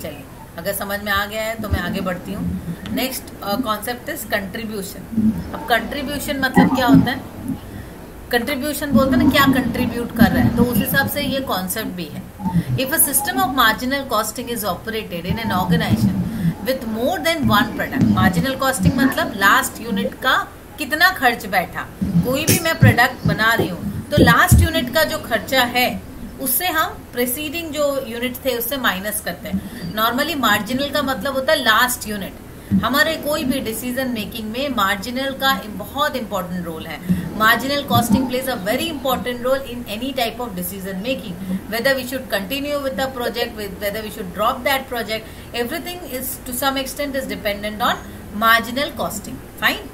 चलिए, अगर समझ में आ गया है तो मैं आगे बढ़ती हूँ। Next concept is contribution. अब कंट्रीब्यूशन मतलब क्या होता है? कंट्रीब्यूशन बोलते हैं ना, क्या कंट्रीब्यूट कर रहा है, तो उस हिसाब से ये कॉन्सेप्ट भी है। If a system of marginal costing is operated in an organisation with more than one product, marginal costing मतलब लास्ट यूनिट का कितना खर्च बैठा। कोई भी मैं प्रोडक्ट बना रही हूँ तो लास्ट यूनिट का जो खर्चा है उससे हम प्रेसीडिंग जो यूनिट थे उससे माइनस करते हैं। नॉर्मली मार्जिनल का मतलब होता है लास्ट यूनिट। हमारे कोई भी डिसीजन मेकिंग में मार्जिनल का बहुत इंपॉर्टेंट रोल है। Marginal costing plays a very important role in any type of decision making, whether we should continue with the project, whether we should drop that project, everything is to some extent is dependent on marginal costing. Fine.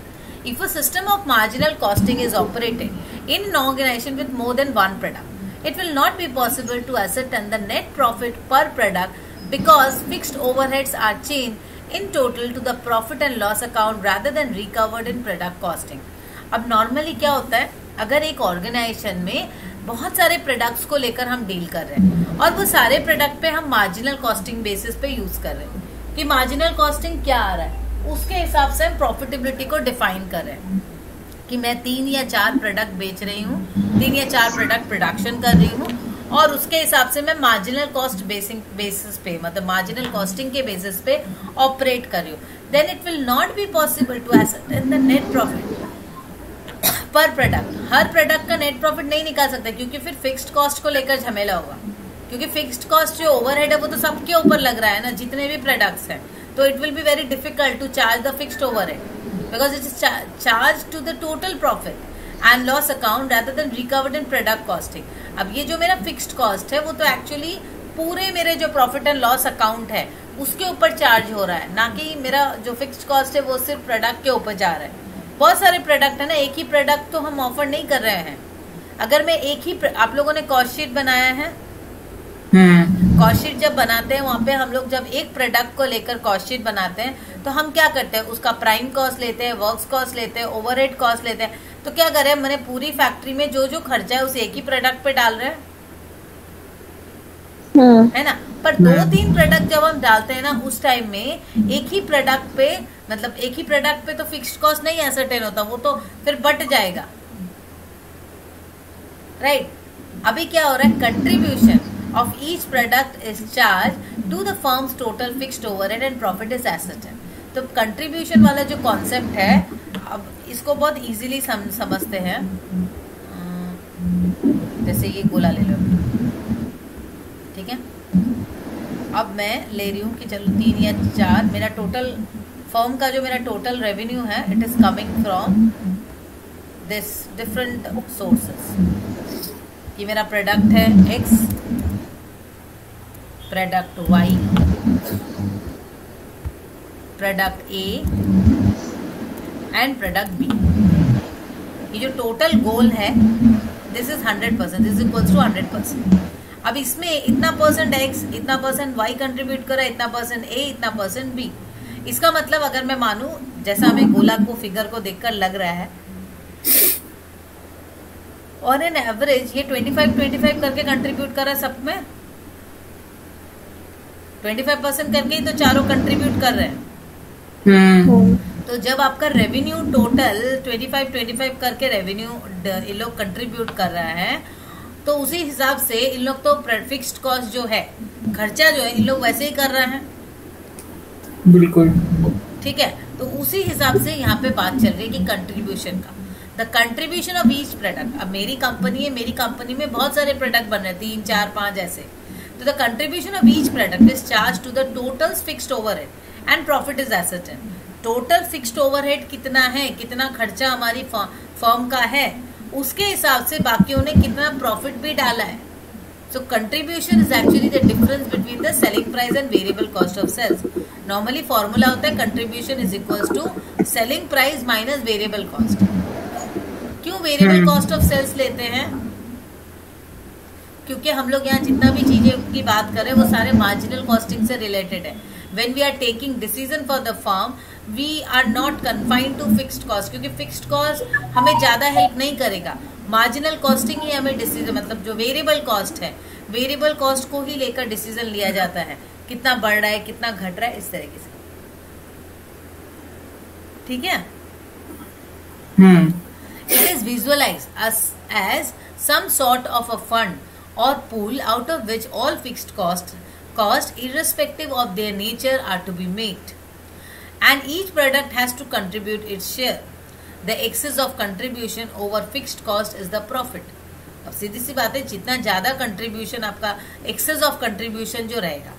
If a system of marginal costing is operated in an organization with more than one product, it will not be possible to ascertain the net profit per product because fixed overheads are changed in total to the profit and loss account rather than recovered in product costing. अब normally क्या होता है, अगर एक organisation में बहुत सारे products को लेकर हम डील कर रहे हैं और वो सारे प्रोडक्ट पे हम मार्जिनल कॉस्टिंग बेसिस पे यूज कर रहे हैं कि मार्जिनल कॉस्टिंग क्या आ रहा है, उसके हिसाब से हम प्रॉफिटेबिलिटी को डिफाइन कर रहे हैं कि मैं 3 या 4 प्रोडक्ट बेच रही हूँ, 3 या 4 प्रोडक्ट प्रोडक्शन कर रही हूँ और उसके हिसाब से मैं मार्जिनल कॉस्ट बेसिस पे मतलब मार्जिनल कॉस्टिंग के बेसिस पे ऑपरेट कर रही हूँ। Then it will not be possible to ascertain the net profit per product. हर प्रोडक्ट का नेट प्रॉफिट नहीं निकाल सकते क्योंकि फिर फिक्स्ड कॉस्ट को लेकर झमेला होगा, क्योंकि फिक्स्ड कॉस्ट जो ओवरहेड है वो तो सबके ऊपर लग रहा है ना, जितने भी प्रोडक्ट्स हैं। तो it will be very difficult to charge the fixed overhead because it is charge to the total profit and loss account rather than recovered in product costing. अब ये जो मेरा फिक्स्ड कॉस्ट है वो तो एक्चुअली पूरे मेरे जो प्रॉफिट एंड लॉस अकाउंट है उसके ऊपर चार्ज हो रहा है, ना कि मेरा जो फिक्स्ड कॉस्ट है वो सिर्फ प्रोडक्ट के ऊपर जा रहा है। बहुत सारे प्रोडक्ट है ना, एक ही प्रोडक्ट तो हम ऑफर नहीं कर रहे हैं। अगर मैं एक ही, आप लोगों ने कॉस्ट शीट बनाया है, कॉस्ट शीट जब बनाते हैं वहां पे हम लोग जब एक प्रोडक्ट को लेकर कॉस्ट शीट बनाते हैं तो हम क्या करते हैं, उसका प्राइम कॉस्ट लेते हैं, वर्क्स कॉस्ट लेते हैं, ओवरहेड कॉस्ट लेते हैं। तो क्या करें, मैंने पूरी फैक्ट्री में जो जो खर्चा है उस एक ही प्रोडक्ट पे डाल रहे हैं, है ना। पर 2-3 प्रोडक्ट जब हम डालते हैं ना उस टाइम में एक ही प्रोडक्ट पे मतलब एक ही प्रोडक्ट पे तो फिक्स्ड कॉस्ट नहीं एसर्टेन होता, वो तो फिर बट जाएगा, राइट। अभी क्या हो रहा है, contribution of each product is charged to the firm's total fixed overhead and profit is ascertained. तो कंट्रीब्यूशन वाला जो कॉन्सेप्ट है, अब इसको बहुत इजीली समझते हैं। जैसे ये गोला ले लो, ठीक है। अब मैं ले रही हूँ कि चलो 3 या 4 मेरा टोटल फर्म का जो मेरा टोटल रेवेन्यू है it is coming from this different sources. ये मेरा प्रोडक्ट है X, product Y, product A and product B। ये जो टोटल गोल है this is 100%, this equals to 100%। अब इसमें इतना परसेंट X, इतना परसेंट Y कंट्रीब्यूट करा, इतना परसेंट A, इतना परसेंट B। इसका मतलब अगर मैं मानू, जैसा हमें गोला को फिगर को देखकर लग रहा है, और एन एवरेज ये 25-25 करके कंट्रीब्यूट करा सब में, 25% करके ही तो चारों कंट्रीब्यूट कर रहे हैं। तो जब आपका रेवेन्यू टोटल 25-25 करके रेवेन्यू इन लोग कंट्रीब्यूट कर रहा है तो उसी हिसाब से इन लोग तो फिक्स्ड कॉस्ट जो है, खर्चा जो है, इन लोग वैसे ही कर रहे हैं, बिल्कुल ठीक है। तो उसी हिसाब से यहाँ पे बात चल रही है कि कंट्रीब्यूशन का, the contribution of each product. अब मेरी कंपनी है, मेरी कंपनी में बहुत सारे प्रोडक्ट बन रहे हैं, 3, 4, 5 ऐसे। तो the contribution of each product is charge to the total fixed overhead and profit is ascertain. Total fixed overhead कितना है, कितना खर्चा हमारी फर्म का है, उसके हिसाब से बाकियों ने कितना प्रॉफिट भी डाला है। So contribution is actually the difference between the selling price and variable cost of sales. Normally formula होता है contribution is equals to selling price minus variable cost. क्यों वेरिएबल कॉस्ट ऑफ सेल्स लेते हैं, क्योंकि हम लोग यहाँ जितना भी चीजें की बात करें वो सारे मार्जिनल कॉस्टिंग से रिलेटेड है। When we are taking decision for the firm we are not confined to fixed cost, क्योंकि फिक्स्ड कॉस्ट हमें ज्यादा हेल्प नहीं करेगा। मार्जिनल कॉस्टिंग ही हमें डिसीजन, मतलब जो वेरिएबल कॉस्ट है, वेरिएबल कॉस्ट को ही लेकर डिसीजन लिया जाता है कितना बढ़ रहा है, कितना घट रहा है, इस तरीके से। ठीक है। It is visualized as some sort of a fund or pool out of which all fixed cost irrespective of their nature are to be made, and each product has to contribute its share. The excess of contribution over fixed cost is the profit. अब सीधी सी बात है, जितना ज्यादा contribution आपका, access of contribution जो रहेगा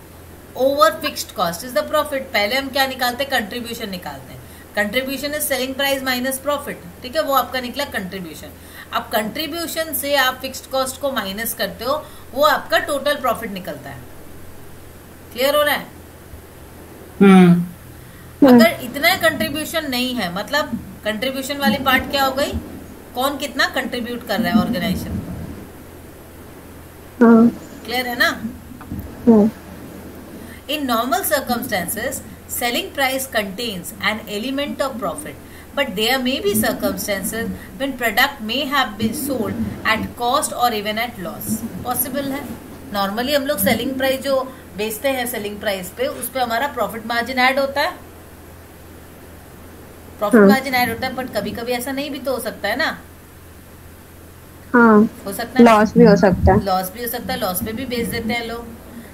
over fixed cost is the profit. पहले हम क्या निकालते हैं, कंट्रीब्यूशन निकालते हैं। Contribution is selling price minus profit, ठीक है, वो आपका निकला कंट्रीब्यूशन। अब कंट्रीब्यूशन से आप फिक्स्ड कॉस्ट को माइनस करते हो, वो आपका टोटल प्रॉफिट निकलता है। क्लियर हो रहा है? अगर इतना कंट्रीब्यूशन नहीं है, मतलब कंट्रीब्यूशन वाली पार्ट क्या हो गई, कौन कितना कंट्रीब्यूट कर रहा है ऑर्गेनाइजेशन। क्लियर है ना? In normal circumstances, selling price contains an element of profit, but there may be circumstances when product may have been sold at cost or even at loss. Possible है। Normally हम लोग selling price जो बेचते हैं selling price पे, उस पे हमारा profit margin ऐड होता है, प्रॉफिट मार्जिन ऐड होता है, बट कभी कभी ऐसा नहीं भी तो हो सकता है ना। हो सकता है, लॉस भी हो सकता है, लॉस भी हो सकता है, लॉस पे भी बेच देते हैं लोग।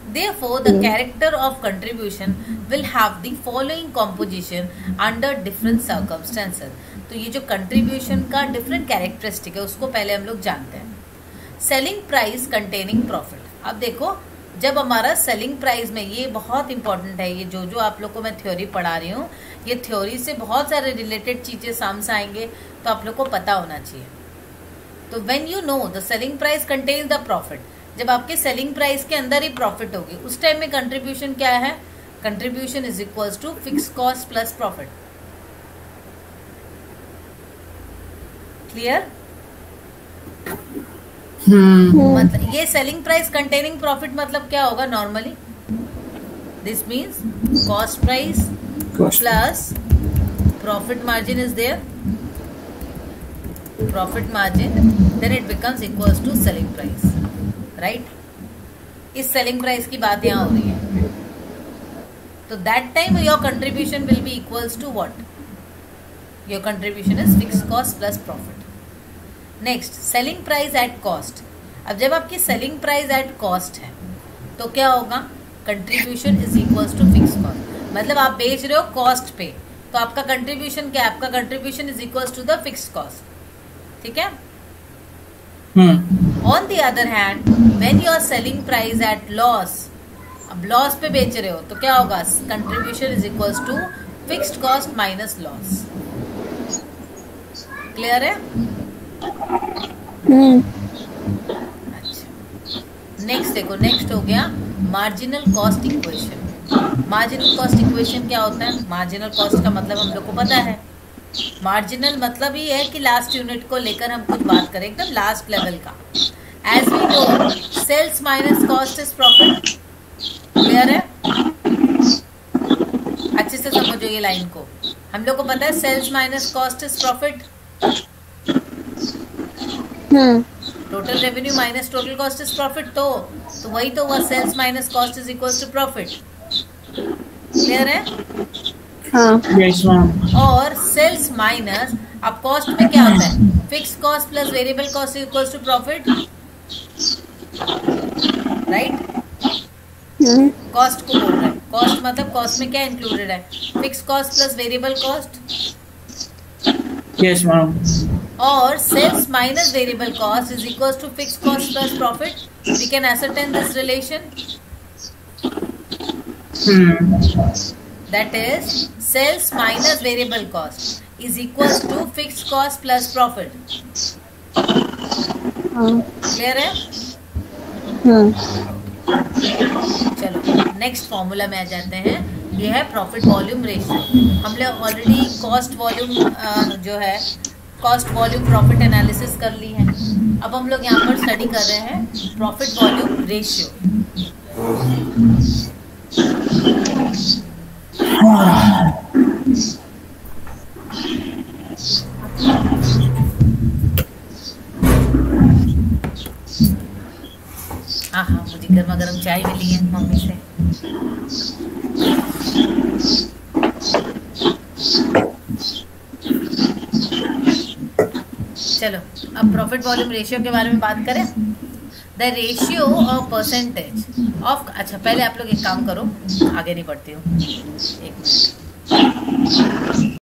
Therefore, the character of contribution will have the following composition under different circumstances. तो ये जो contribution का different characteristic है, उसको पहले हम लोग जानते हैं। Selling price containing profit। अब देखो, जब हमारा सेलिंग प्राइस में, ये बहुत इंपॉर्टेंट है, ये जो आप लोग को मैं थ्योरी पढ़ा रही हूँ, ये थ्योरी से बहुत सारे रिलेटेड चीजें सामने आएंगे, तो आप लोग को पता होना चाहिए। तो when you know the selling price contains the profit, जब आपके सेलिंग प्राइस के अंदर ही प्रॉफिट होगी, उस टाइम में कंट्रीब्यूशन क्या है, contribution is equals to fix cost plus profit. Clear? मतलब ये सेलिंग प्राइस कंटेनिंग प्रॉफिट मतलब क्या होगा normally, this means cost price plus profit margin is there, profit margin, then it becomes equals to selling price, right. इस selling price की बात यहाँ हो रही है, तो that time your contribution will be equals to what, your contribution is fixed cost plus profit. Next, selling price at cost. अब जब आपकी सेलिंग प्राइस एट कॉस्ट है, तो क्या होगा, contribution is equals to fix cost. मतलब आप बेच रहे हो कॉस्ट पे, तो आपका कंट्रीब्यूशन क्या है, आपका contribution is equals to the fix cost. ठीक है। On the other hand, when you are selling price at loss, अब लॉस पे बेच रहे हो, तो क्या होगा, contribution is equals to fixed cost minus loss. Clear है? अच्छा, नेक्स्ट देखो, नेक्स्ट हो गया marginal cost equation. Marginal cost equation क्या होता है, मार्जिनल कॉस्ट का मतलब हम लोग को पता है। मार्जिनल मतलब ये है कि लास्ट यूनिट को लेकर हम कुछ बात करें, एकदम लास्ट लेवल का। As we know, sales minus cost is profit. Clear है? अच्छे से समझो ये लाइन को, हम लोग को पता है sales minus cost is profit. Total revenue minus total cost is profit, तो वही तो हुआ, sales minus cost is equal to profit. Clear है? Yes ma'am. और सेल्स माइनस, अब कॉस्ट में क्या होता है, fix cost plus variable cost is equal to profit, right. Cost को बोल रहा है, कॉस्ट मतलब कॉस्ट में क्या इंक्लूडेड है, fix cost plus variable cost. Yes ma'am. और sales minus variable cost is equal to fix cost plus profit. We can ascertain this relation. That is, sales minus variable cost is equals to fixed cost plus profit. Clear है? चलो next formula में आ जाते हैं। ये है profit volume ratio. हमने already cost volume जो है, कॉस्ट वॉल्यूम प्रॉफिट एनालिसिस कर ली है। अब हम लोग यहाँ पर स्टडी कर रहे हैं प्रॉफिट वॉल्यूम रेशियो। हाँ, मुझे गर्मा गर्म चाय मिली है मम्मी से। चलो अब प्रॉफिट वॉल्यूम रेशियो के बारे में बात करें। The ratio of percentage of, अच्छा पहले आप लोग एक काम करो, आगे नहीं बढ़ती हूँ, एक मिनट।